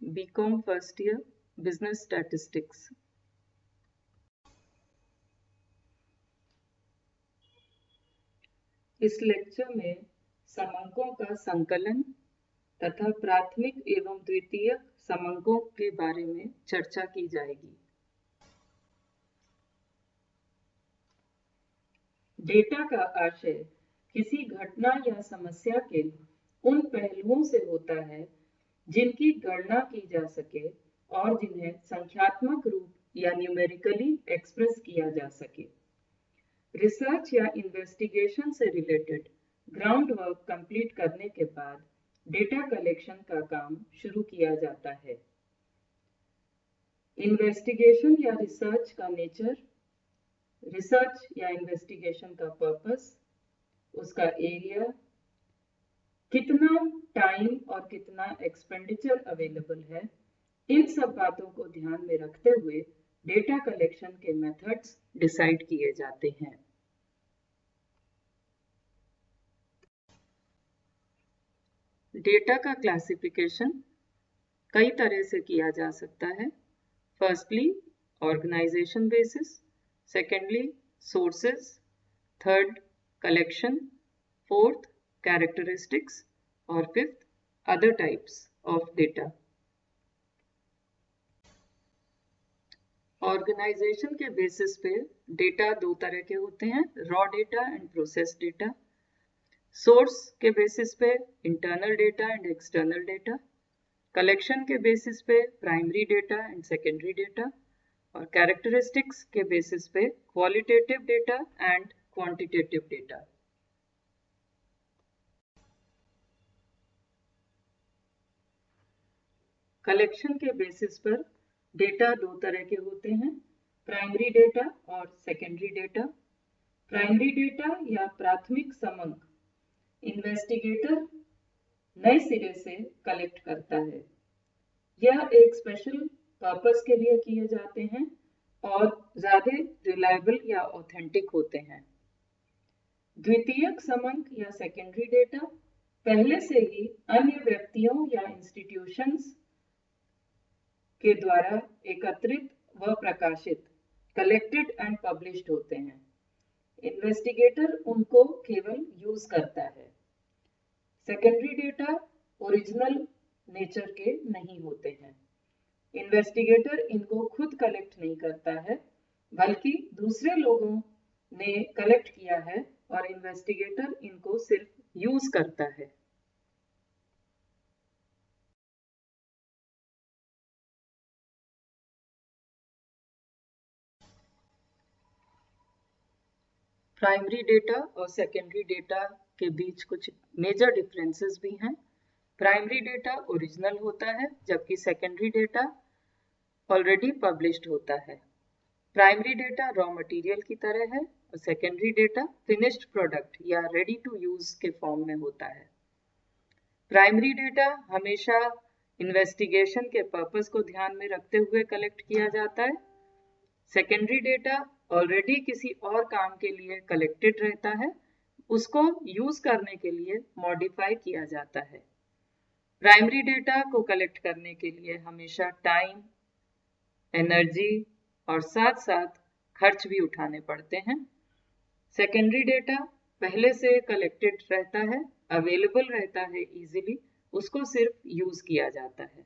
BCom first year business statistics. इस lecture में समंकों का संकलन तथा प्राथमिक एवं द्वितीयक समंकों के बारे में चर्चा की जाएगी। डेटा का आशय किसी घटना या समस्या के उन पहलुओं से होता है जिनकी गणना की जा सके और जिन्हें संख्यात्मक रूप या न्यूमेरिकली एक्सप्रेस किया जा सके। रिसर्च या इन्वेस्टिगेशन से रिलेटेड ग्राउंड वर्क कंप्लीट करने के बाद डेटा कलेक्शन का काम शुरू किया जाता है। इन्वेस्टिगेशन या रिसर्च का नेचर, रिसर्च या इन्वेस्टिगेशन का पर्पस, उसका एरिया, कितना टाइम और कितना एक्सपेंडिचर अवेलेबल है, इन सब बातों को ध्यान में रखते हुए डेटा कलेक्शन के मेथड्स डिसाइड किए जाते हैं। डेटा का क्लासिफिकेशन कई तरह से किया जा सकता है। Firstly organisation basis, secondly sources, third collection, fourth characteristics और fifth other types of data. Organisation के बेसिस पे डेटा दो तरह के होते हैं, raw data and process data. Source के बेसिस पे internal data and external data. Collection के बेसिस पे primary data and secondary data. और कैरेक्टरिस्टिक्स के बेसिस पे qualitative data and quantitative data. Collection के बेसिस पर डेटा दो तरह के होते हैं, प्राइमरी डेटा और सेकेंडरी डेटा। प्राइमरी डेटा या प्राथमिक समंक इन्वेस्टिगेटर नए सिरे से कलेक्ट करता है। यह एक स्पेशल पर्पस के लिए किए जाते हैं और ज्यादा रिलायबल या ऑथेंटिक होते हैं। द्वितीयक समंक या सेकेंडरी डेटा पहले से ही अन्य व्यक्तियों या इंस्टीट्यूशंस के द्वारा एकत्रित व प्रकाशित, कलेक्टेड एंड पब्लिश्ड होते हैं। इन्वेस्टिगेटर उनको केवल यूज करता है। सेकेंडरी डेटा ओरिजिनल नेचर के नहीं होते हैं। इन्वेस्टिगेटर इनको खुद कलेक्ट नहीं करता है, बल्कि दूसरे लोगों ने कलेक्ट किया है और इन्वेस्टिगेटर इनको सिर्फ यूज करता है। प्राइमरी डेटा और सेकेंडरी डेटा के बीच कुछ मेजर डिफरेंसेस भी हैं। प्राइमरी डेटा ओरिजिनल होता है जबकि सेकेंडरी डेटा ऑलरेडी पब्लिश्ड होता है। प्राइमरी डेटा रॉ मटेरियल की तरह है और सेकेंडरी डेटा फिनिश्ड प्रोडक्ट या रेडी टू यूज के फॉर्म में होता है। प्राइमरी डेटा हमेशा इन्वेस्टिगेशन के पर्पस को ध्यान में रखते हुए कलेक्ट किया जाता है। सेकेंडरी डेटा ऑलरेडी किसी और काम के लिए कलेक्टेड रहता है, उसको यूज करने के लिए मॉडिफाई किया जाता है। प्राइमरी डेटा को कलेक्ट करने के लिए हमेशा टाइम, एनर्जी और साथ साथ खर्च भी उठाने पड़ते हैं। सेकेंडरी डेटा पहले से कलेक्टेड रहता है, अवेलेबल रहता है इजीली, उसको सिर्फ यूज किया जाता है।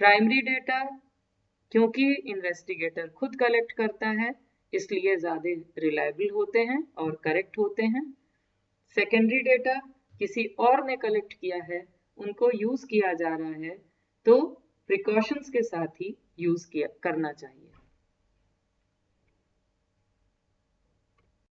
प्राइमरी डेटा क्योंकि इन्वेस्टिगेटर खुद कलेक्ट करता है इसलिए ज़्यादा रिलायबल होते हैं और करेक्ट होते हैं। सेकेंडरी डेटा किसी और ने कलेक्ट किया है, उनको यूज किया जा रहा है, तो प्रिकॉशंस के साथ ही यूज करना चाहिए।